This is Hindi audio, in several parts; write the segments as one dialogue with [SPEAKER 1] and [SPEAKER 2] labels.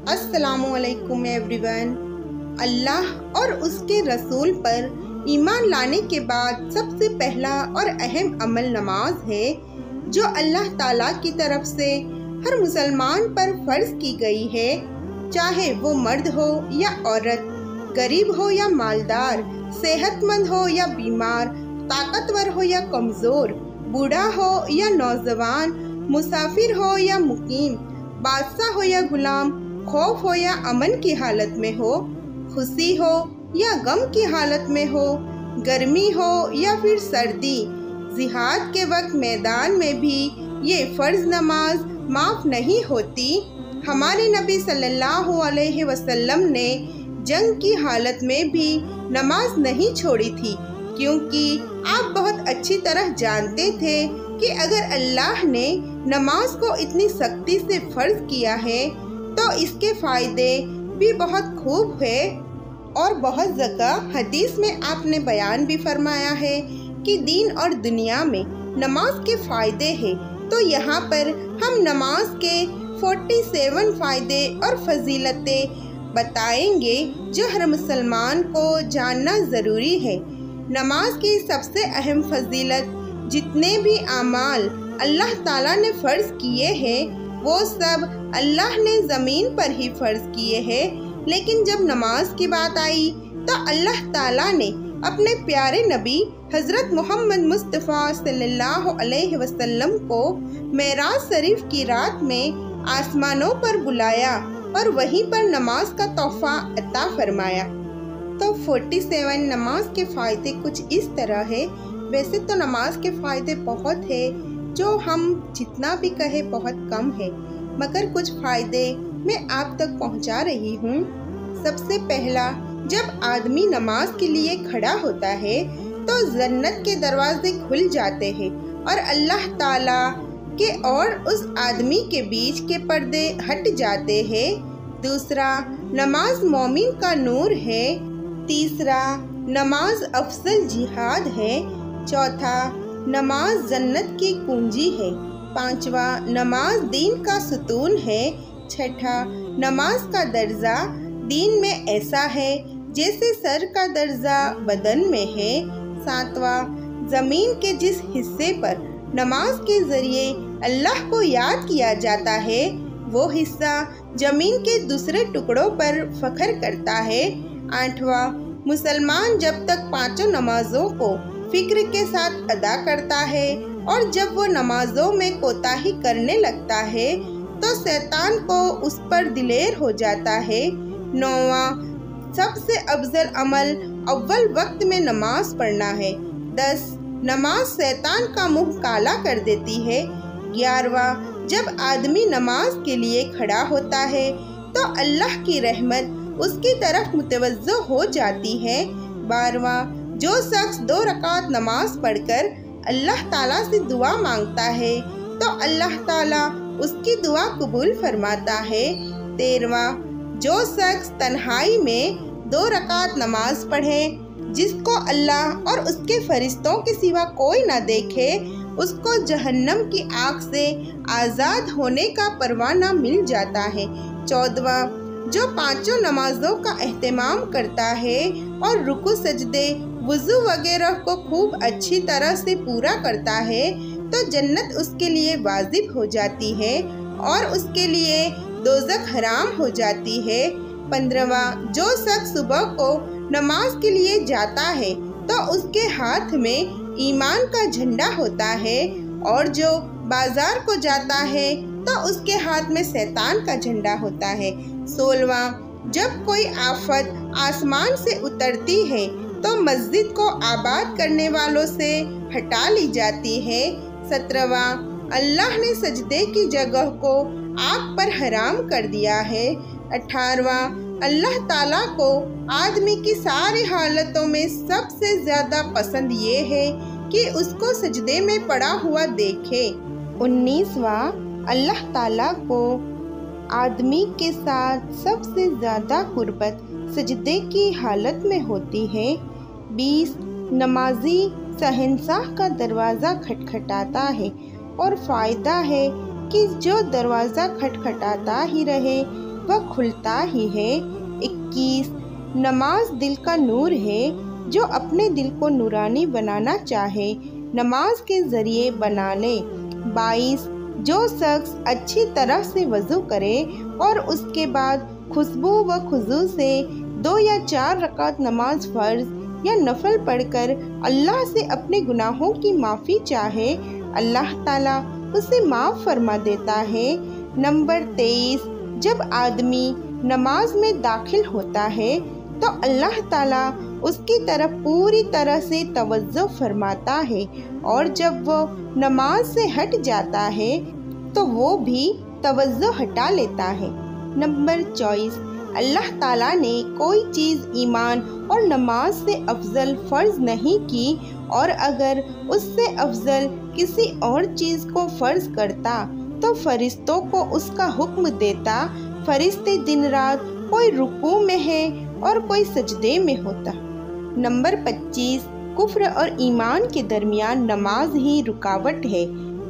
[SPEAKER 1] अस्सलामुअलैकुम एवरीवन। अल्लाह और उसके रसूल पर ईमान लाने के बाद सबसे पहला और अहम अमल नमाज है, जो अल्लाह ताला की तरफ से हर मुसलमान पर फ़र्ज़ की गई है, चाहे वो मर्द हो या औरत, गरीब हो या मालदार, सेहतमंद हो या बीमार, ताकतवर हो या कमज़ोर, बूढ़ा हो या नौजवान, मुसाफिर हो या मुकीम, बादशाह हो या गुलाम, खौफ हो या अमन की हालत में हो, खुशी हो या गम की हालत में हो, गर्मी हो या फिर सर्दी, जिहाद के वक्त मैदान में भी ये फ़र्ज़ नमाज माफ़ नहीं होती। हमारे नबी सल्लल्लाहु अलैहि वसल्लम ने जंग की हालत में भी नमाज नहीं छोड़ी थी, क्योंकि आप बहुत अच्छी तरह जानते थे कि अगर अल्लाह ने नमाज को इतनी सख्ती से फ़र्ज़ किया है तो इसके फ़ायदे भी बहुत खूब है। और बहुत जगह हदीस में आपने बयान भी फरमाया है कि दीन और दुनिया में नमाज के फ़ायदे हैं। तो यहाँ पर हम नमाज के 47 फ़ायदे और फजीलतें बताएंगे जो हर मुसलमान को जानना ज़रूरी है। नमाज की सबसे अहम फजीलत, जितने भी आमाल अल्लाह ताला ने फ़र्ज़ किए हैं वो सब अल्लाह ने ज़मीन पर ही फ़र्ज़ किए हैं, लेकिन जब नमाज की बात आई तो अल्लाह ताला ने अपने प्यारे नबी हज़रत मोहम्मद मुस्तफ़ा सल्लल्लाहु अलैहि वसल्लम को मेराज शरीफ की रात में आसमानों पर बुलाया और वहीं पर नमाज का तोहफ़ा अता फरमाया। तो 47 नमाज के फ़ायदे कुछ इस तरह है। वैसे तो नमाज के फ़ायदे बहुत है, जो हम जितना भी कहें बहुत कम है, मगर कुछ फ़ायदे मैं आप तक पहुंचा रही हूं। सबसे पहला, जब आदमी नमाज के लिए खड़ा होता है तो जन्नत के दरवाजे खुल जाते हैं और अल्लाह ताला के और उस आदमी के बीच के पर्दे हट जाते हैं। दूसरा, नमाज मोमिन का नूर है। तीसरा, नमाज अफजल जिहाद है। चौथा, नमाज जन्नत की कुंजी है। पांचवा, नमाज दीन का सुतून है। छठा, नमाज का दर्जा दीन में ऐसा है जैसे सर का दर्जा बदन में है। सातवां, ज़मीन के जिस हिस्से पर नमाज के ज़रिए अल्लाह को याद किया जाता है वो हिस्सा ज़मीन के दूसरे टुकड़ों पर फख्र करता है। आठवां, मुसलमान जब तक पांचों नमाजों को फिक्र के साथ अदा करता है और जब वो नमाजों में कोताही करने लगता है तो शैतान को उस पर दिलेर हो जाता है। नौवां, सबसे अफजल अमल अव्वल वक्त में नमाज पढ़ना है। 10, नमाज शैतान का मुंह काला कर देती है। 11वां, जब आदमी नमाज के लिए खड़ा होता है तो अल्लाह की रहमत उसकी तरफ मुतवज्जो हो जाती है। 12वां, जो शख्स 2 रकात नमाज पढ़कर अल्लाह ताला से दुआ मांगता है तो अल्लाह ताला उसकी दुआ कबूल फरमाता है। 13वां, जो शख्स तन्हाई में 2 रकात नमाज पढ़े, जिसको अल्लाह और उसके फरिश्तों के सिवा कोई ना देखे, उसको जहन्नम की आग से आज़ाद होने का परवाना मिल जाता है। 14वां, जो 5 नमाजों का एहतमाम करता है और रुकू सजदे वुज़ू वगैरह को खूब अच्छी तरह से पूरा करता है तो जन्नत उसके लिए वाजिब हो जाती है और उसके लिए दोज़ख हराम हो जाती है। 15वां, जो शख्स सुबह को नमाज के लिए जाता है तो उसके हाथ में ईमान का झंडा होता है और जो बाजार को जाता है तो उसके हाथ में शैतान का झंडा होता है। 16वां, जब कोई आफत आसमान से उतरती है तो मस्जिद को आबाद करने वालों से हटा ली जाती है। 17वां, अल्लाह ने सजदे की जगह को आग पर हराम कर दिया है। 18वां, अल्लाह ताला को आदमी की सारी हालतों में सबसे ज़्यादा पसंद ये है कि उसको सजदे में पड़ा हुआ देखे। 19वां, अल्लाह ताला को आदमी के साथ सबसे ज़्यादा कुर्बत सजदे की हालत में होती है। 20, नमाजी शहंशाह का दरवाज़ा खटखटाता है और फ़ायदा है कि जो दरवाज़ा खटखटाता ही रहे वह खुलता ही है। 21 नमाज दिल का नूर है, जो अपने दिल को नूरानी बनाना चाहे नमाज के जरिए बना ले। 22 जो शख्स अच्छी तरह से वज़ू करे और उसके बाद खुशबू व खुशू से 2 या 4 रकात नमाज फ़र्ज या नफल पढ़कर अल्लाह से अपने गुनाहों की माफ़ी चाहे, अल्लाह ताला उसे माफ़ फरमा देता है। नंबर 23 जब आदमी नमाज में दाखिल होता है तो अल्लाह ताला उसकी तरफ पूरी तरह से तवज्जो फरमाता है, और जब वो नमाज से हट जाता है तो वो भी तवज्जो हटा लेता है। नंबर 24 अल्लाह ताला ने कोई चीज़ ईमान और नमाज से अफजल फ़र्ज नहीं की, और अगर उससे अफजल किसी और चीज़ को फ़र्ज करता तो फरिश्तों को उसका हुक्म देता। फरिश्ते दिन रात कोई रुकू में है और कोई सजदे में होता। नंबर 25 कुफ्र और ईमान के दरमियान नमाज ही रुकावट है।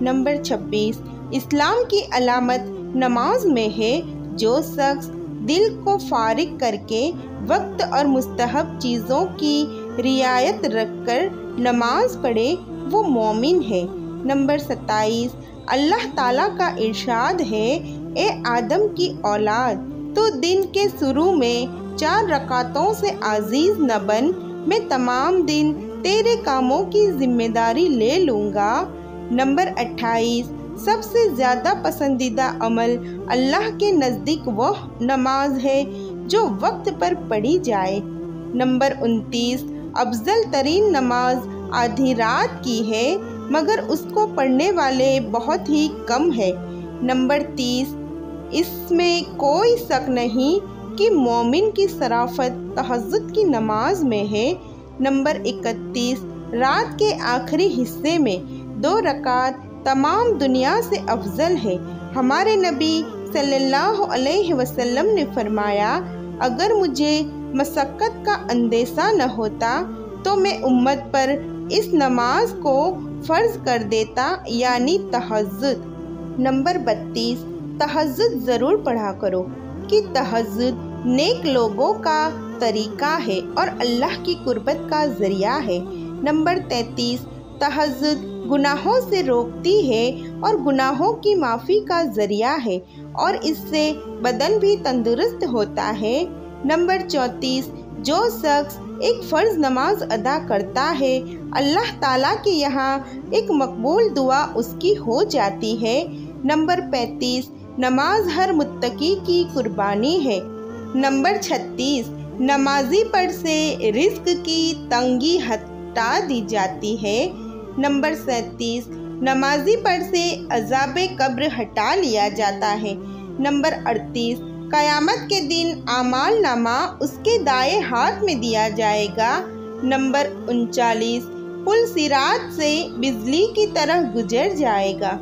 [SPEAKER 1] नंबर 26 इस्लाम की अलामत नमाज में है। जो शख्स दिल को फारिग करके वक्त और मुस्तहब चीज़ों की रियायत रखकर नमाज पढ़े वो मोमिन है। नंबर 27 अल्लाह ताला का इरशाद है, ए आदम की औलाद, तो दिन के शुरू में 4 रकातों से आजीज न बन, मैं तमाम दिन तेरे कामों की जिम्मेदारी ले लूँगा। नंबर 28 सबसे ज़्यादा पसंदीदा अमल अल्लाह के नज़दीक वह नमाज है जो वक्त पर पढ़ी जाए। नंबर 29 अफजल तरीन नमाज आधी रात की है, मगर उसको पढ़ने वाले बहुत ही कम है। नंबर 30 इसमें कोई शक नहीं कि मोमिन की शराफत तहज्जुद की नमाज में है। नंबर 31 रात के आखिरी हिस्से में 2 रकात तमाम दुनिया से अफजल है। हमारे नबी सल्लल्लाहु अलैहि वसल्लम ने फरमाया, अगर मुझे मशक्क़त का अंदेशा न होता तो मैं उम्मत पर इस नमाज को फ़र्ज कर देता, यानी तहज्जुद। नंबर 32 तहज्जुद ज़रूर पढ़ा करो कि तहज्जुद नेक लोगों का तरीका है और अल्लाह की कुर्बत का ज़रिया है। नंबर 33 तहज्जुद गुनाहों से रोकती है और गुनाहों की माफ़ी का ज़रिया है, और इससे बदन भी तंदुरुस्त होता है। नंबर 34 जो शख्स एक फ़र्ज़ नमाज अदा करता है, अल्लाह ताला के यहाँ एक मकबूल दुआ उसकी हो जाती है। नंबर 35 नमाज हर मुत्तकी की कुर्बानी है। नंबर 36 नमाजी पर से रिस्क की तंगी हटा दी जाती है। नंबर 37 नमाजी पर से अज़ाबे कब्र हटा लिया जाता है। नंबर 38 क़यामत के दिन आमाल नामा उसके दाएं हाथ में दिया जाएगा। नंबर 39 पुल सिरात से बिजली की तरह गुजर जाएगा।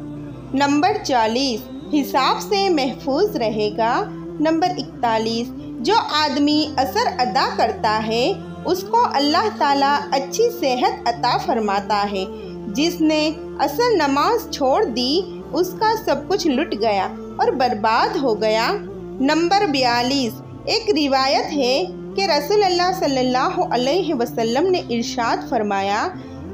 [SPEAKER 1] नंबर 40 हिसाब से महफूज रहेगा। नंबर 41 जो आदमी असर अदा करता है उसको अल्लाह ताला अच्छी सेहत अता फरमाता है। जिसने असल नमाज छोड़ दी उसका सब कुछ लुट गया और बर्बाद हो गया। नंबर 42 एक रिवायत है कि रसूलुल्लाह सल्लल्लाहु अलैहि वसल्लम ने इरशाद फरमाया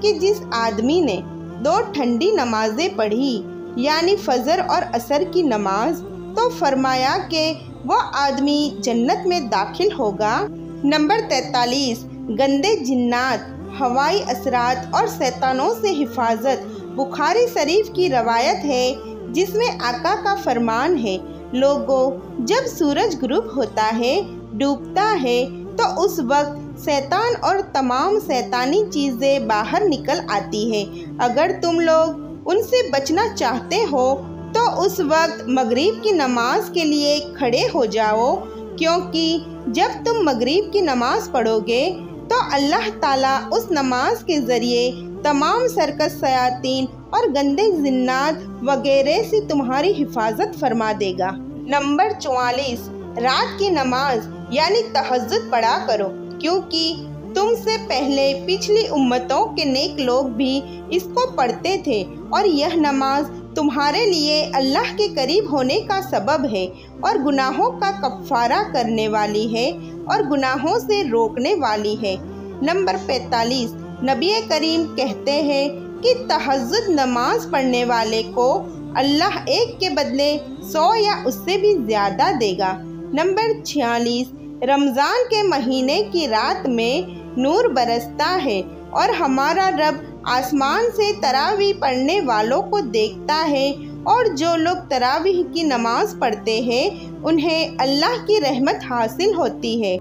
[SPEAKER 1] कि जिस आदमी ने 2 ठंडी नमाजें पढ़ी, यानी फजर और असर की नमाज, तो फरमाया कि वह आदमी जन्नत में दाखिल होगा। नंबर 43 गंदे जिन्नात, हवाई असरात और शैतानों से हिफाजत। बुखारी शरीफ की रवायत है जिसमें आका का फरमान है, लोगों जब सूरज गुरूब होता है, डूबता है, तो उस वक्त शैतान और तमाम शैतानी चीज़ें बाहर निकल आती है। अगर तुम लोग उनसे बचना चाहते हो तो उस वक्त मगरिब की नमाज के लिए खड़े हो जाओ, क्योंकि जब तुम मगरिब की नमाज पढ़ोगे तो अल्लाह ताला उस नमाज के ज़रिए तमाम सरकस शयातीन और गंदे जिन्नात वगैरह से तुम्हारी हिफाजत फरमा देगा। नंबर 44 रात की नमाज यानी तहज्जुद पढ़ा करो, क्योंकि तुमसे पहले पिछली उम्मतों के नेक लोग भी इसको पढ़ते थे और यह नमाज तुम्हारे लिए अल्लाह के करीब होने का सबब है और गुनाहों का कफ़ारा करने वाली है और गुनाहों से रोकने वाली है। नंबर 45, नबी करीम कहते हैं कि तहज्जुद नमाज पढ़ने वाले को अल्लाह एक के बदले 100 या उससे भी ज़्यादा देगा। नंबर 46, रमज़ान के महीने की रात में नूर बरसता है और हमारा रब आसमान से तरावीह पढ़ने वालों को देखता है और जो लोग तरावीह की नमाज पढ़ते हैं उन्हें अल्लाह की रहमत हासिल होती है।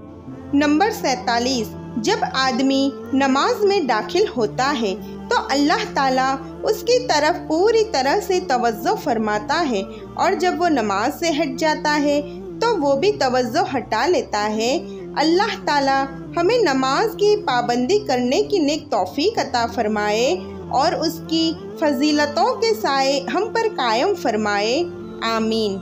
[SPEAKER 1] नंबर 47, जब आदमी नमाज में दाखिल होता है तो अल्लाह ताला उसकी तरफ पूरी तरह से तवज्जो फरमाता है और जब वो नमाज से हट जाता है तो वो भी तवज्जो हटा लेता है। अल्लाह ताला हमें नमाज की पाबंदी करने की नेक तौफीक अता फरमाए और उसकी फजीलतों के साए हम पर कायम फरमाए। आमीन।